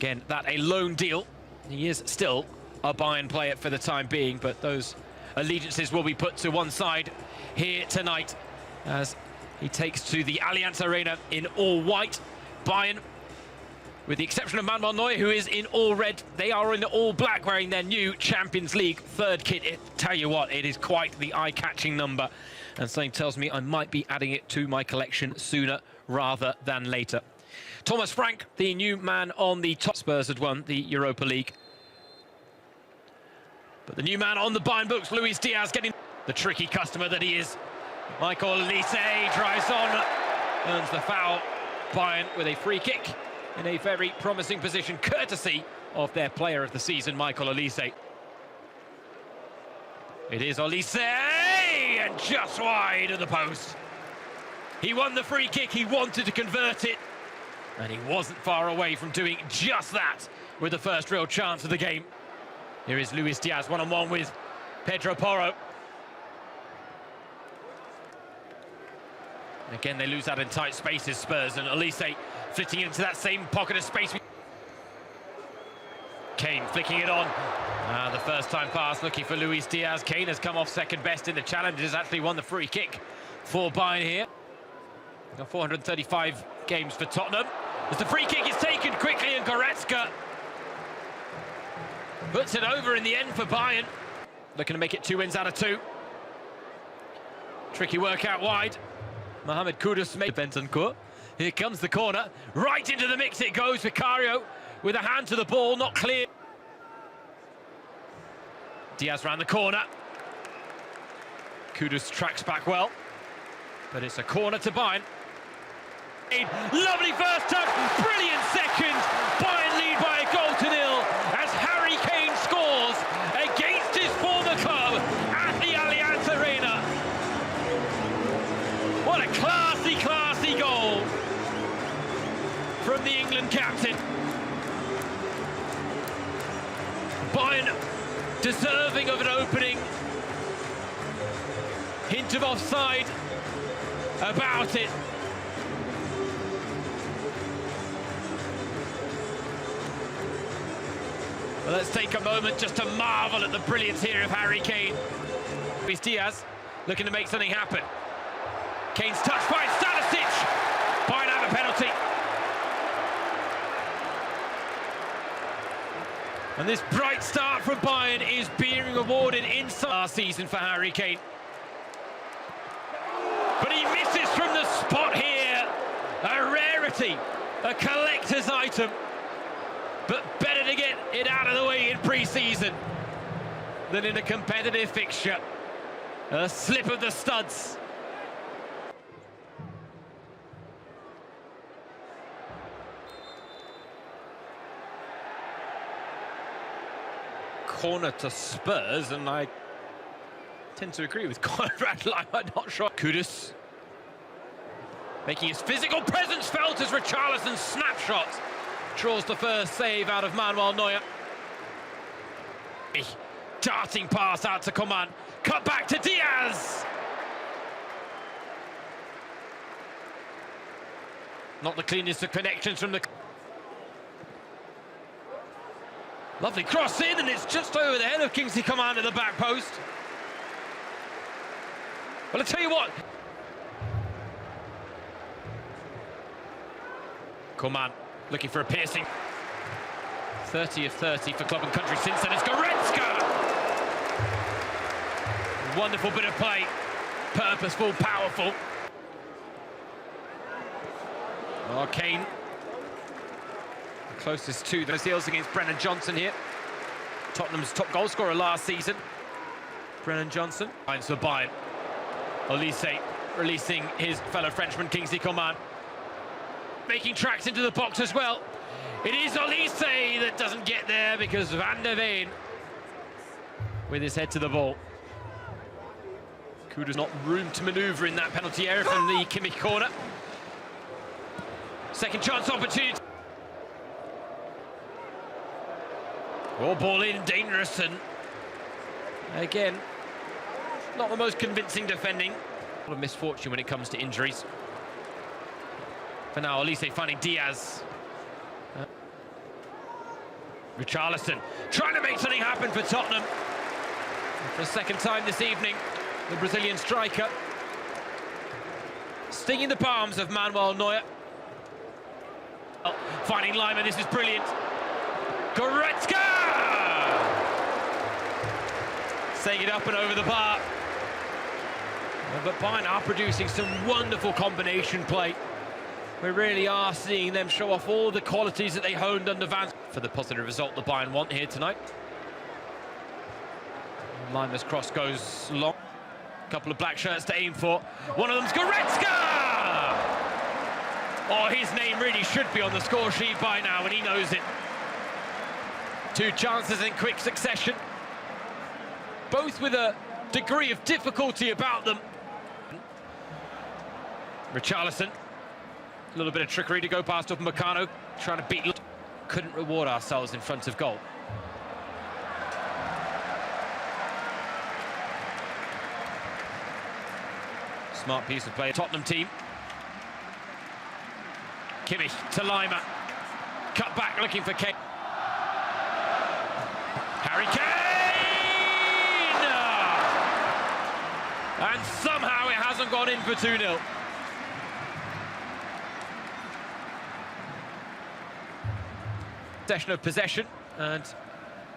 Again, that a loan deal. He is still a Bayern player for the time being, but those allegiances will be put to one side here tonight as he takes to the Allianz Arena in all white. Bayern, with the exception of Manuel Neuer, who is in all red, they are in all black, wearing their new Champions League third kit. Tell you what, it is quite the eye-catching number, and something tells me I might be adding it to my collection sooner rather than later. Thomas Frank, the new man on the top. Spurs had won the Europa League, but the new man on the Bayern books, Luis Diaz, getting the tricky customer that he is. Michael Olise drives on, earns the foul. Bayern with a free kick in a very promising position, courtesy of their player of the season, Michael Olise. It is Olise, and just wide of the post. He won the free kick, he wanted to convert it, and he wasn't far away from doing just that with the first real chance of the game. Here is Luis Diaz, one-on-one with Pedro Porro. Again, they lose that in tight spaces, Spurs, and Olise flitting into that same pocket of space. Kane flicking it on. The first time pass looking for Luis Diaz. Kane has come off second best in the challenge, has actually won the free kick for Bayern here. 435 games for Tottenham. As the free kick is taken quickly, and Goretzka puts it over in the end for Bayern. Looking to make it 2 wins out of 2. Tricky work out wide. Mohamed Kudus made Bentancur. Here comes the corner. Right into the mix it goes. Vicario with a hand to the ball, not clear. Diaz round the corner. Kudus tracks back well, but it's a corner to Bayern. Lovely first touch, brilliant second. Bayern lead by a goal to nil as Harry Kane scores against his former club at the Allianz Arena. What a classy, classy goal from the England captain. Bayern deserving of an opening. Hint of offside about it. Well, let's take a moment just to marvel at the brilliance here of Harry Kane. Luis Diaz looking to make something happen. Kane's touched by Stanisic. Bayern have a penalty. And this bright start from Bayern is being rewarded inside last season for Harry Kane. But he misses from the spot here. A rarity, a collector's item. But better to get it out of the way in pre-season than in a competitive fixture. A slip of the studs. Corner to Spurs, and I tend to agree with Conrad. I'm not sure. Kudus making his physical presence felt as Richarlison's snapshot draws the first save out of Manuel Neuer. Darting pass out to Coman, cut back to Diaz. Not the cleanest of connections from the... Lovely cross in, and it's just over the head of Kingsley Coman at the back post. Well, I tell you what. Coman looking for a piercing. 30 of 30 for club and country since then. It's Goretzka! Wonderful bit of play. Purposeful, powerful. Oh, Kane. Closest to those heels against Brennan Johnson here. Tottenham's top goal scorer last season. Brennan Johnson. Finds for Bayern. Olise releasing his fellow Frenchman, Kingsley Coman. Making tracks into the box as well. It is Olise that doesn't get there because Van der Veen with his head to the ball. Kudus not room to manoeuvre in that penalty area from the Kimmich corner. Second chance opportunity. All ball in, dangerous, and again, not the most convincing defending. A lot of misfortune when it comes to injuries. For now, Olise finding Diaz. Richarlison trying to make something happen for Tottenham. For a second time this evening, the Brazilian striker stinging the palms of Manuel Neuer. Finding Lima, this is brilliant. Goretzka! Setting it up and over the bar. But Bayern are producing some wonderful combination play. We really are seeing them show off all the qualities that they honed under Van for the positive result the Bayern want here tonight. Lima's cross goes long. A couple of black shirts to aim for. One of them's Goretzka! Oh, his name really should be on the score sheet by now, and he knows it. Two chances in quick succession, both with a degree of difficulty about them. Richarlison, a little bit of trickery to go past Upamecano, trying to beat. Couldn't reward ourselves in front of goal. Smart piece of play, Tottenham team. Kimmich to Lima, cut back looking for Kane. Harry Kane! And somehow it hasn't gone in for 2-0. Session of possession, and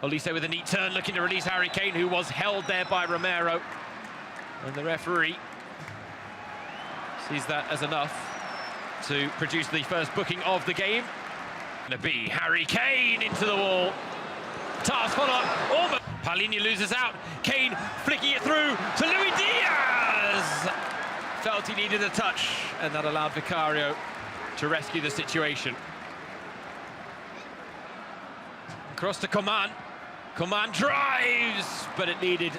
Olise with a neat turn looking to release Harry Kane, who was held there by Romero, and the referee sees that as enough to produce the first booking of the game. Gonna be Harry Kane into the wall. Task follow-up, almost. Paulinho loses out. Kane flicking it through to Luis Diaz. Felt he needed a touch, and that allowed Vicario to rescue the situation. Across to Coman. Coman drives, but it needed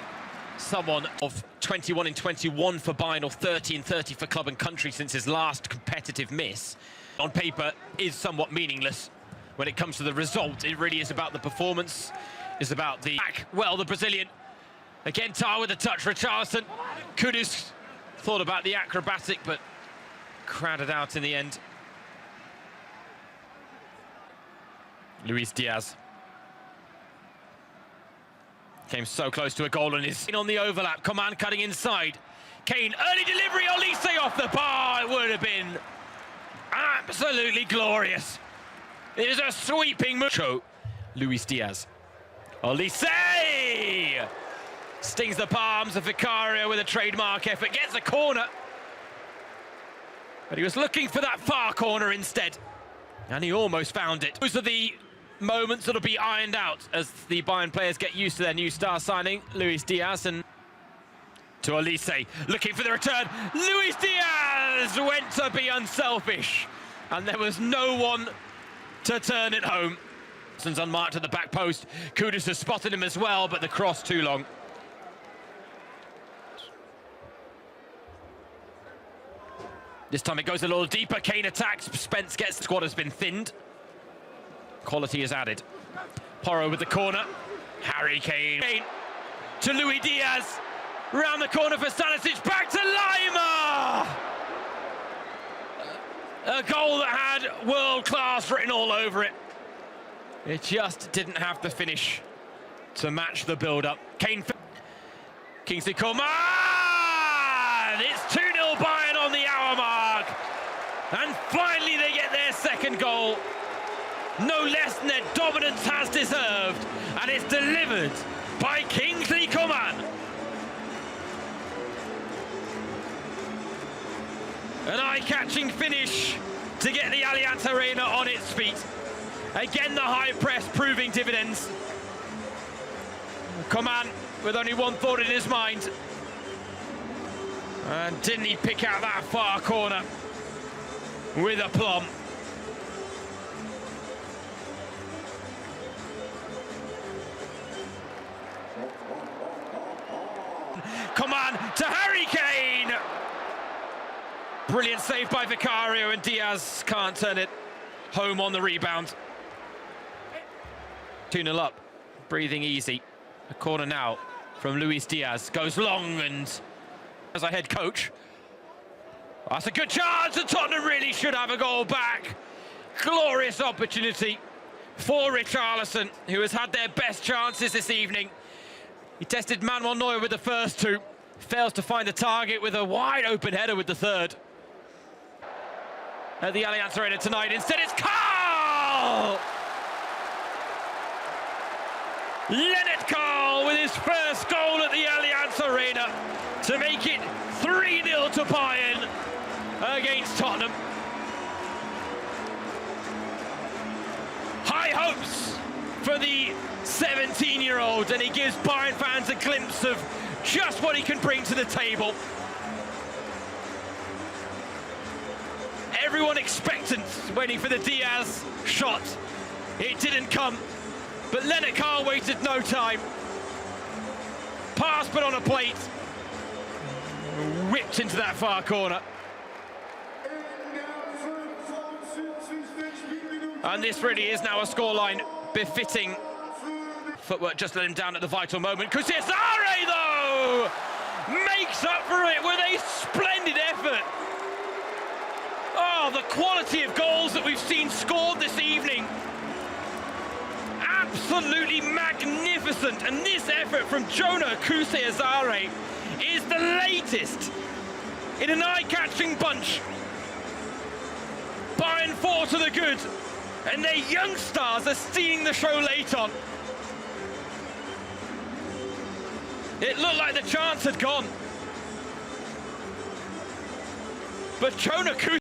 someone of 21 in 21 for Bayern, or 30 in 30 for club and country since his last competitive miss. On paper is somewhat meaningless. When it comes to the result, it really is about the performance, is about the back. Well, the Brazilian, again, Tar with a touch. Richarlison, Kudus thought about the acrobatic, but crowded out in the end. Luis Diaz. Came so close to a goal and is on the overlap. Coman cutting inside. Kane, early delivery, Olise off the bar. It would have been absolutely glorious. It is a sweeping move. Luis Diaz. Olise! Stings the palms of Vicario with a trademark effort. Gets a corner. But he was looking for that far corner instead. And he almost found it. Those are the moments that'll be ironed out as the Bayern players get used to their new star signing, Luis Diaz, and to Olise, looking for the return. Luis Diaz went to be unselfish, and there was no one to turn it home. Since unmarked at the back post, Kudus has spotted him as well, but the cross too long. This time it goes a little deeper. Kane attacks. Spence gets. The squad has been thinned. Quality is added. Porro with the corner. Harry Kane. To Luis Diaz. Round the corner for Stanisic. Back to Lima! A goal that had world class written all over it. It just didn't have the finish to match the build-up. Kane. Kingsley Coman! It's 2-0 Bayern on the hour mark. And finally they get their second goal. No less than their dominance has deserved, and it's delivered by Kingsley Coman. An eye-catching finish to get the Allianz Arena on its feet. Again, the high press proving dividends. Coman with only one thought in his mind. And didn't he pick out that far corner with aplomb? Coman to Harry Kane. Brilliant save by Vicario, and Diaz can't turn it home on the rebound. 2-0 up, breathing easy. A corner now from Luis Diaz. Goes long, and as a head coach, that's a good chance, and Tottenham really should have a goal back. Glorious opportunity. for Richarlison, who has had their best chances this evening. He tested Manuel Neuer with the first two, fails to find the target with a wide open header with the third. At the Allianz Arena tonight, instead it's Karl! Lennart Karl with his first goal at the Allianz Arena to make it 3-0 to Bayern against Tottenham. High hopes for the 17-year-old, and he gives Bayern fans a glimpse of just what he can bring to the table. Everyone expectant, waiting for the Diaz shot. It didn't come, but Lennart Karl waited no time. Pass put on a plate, whipped into that far corner. And this really is now a scoreline befitting. Footwork just let him down at the vital moment. Cesare, though, makes up for it with a splendid effort. Oh, the quality of goals that we've seen scored this evening. Absolutely magnificent. And this effort from Jonah Cesare is the latest in an eye-catching bunch. Bayern 4 to the good, and their young stars are stealing the show late on. It looked like the chance had gone, but Jonah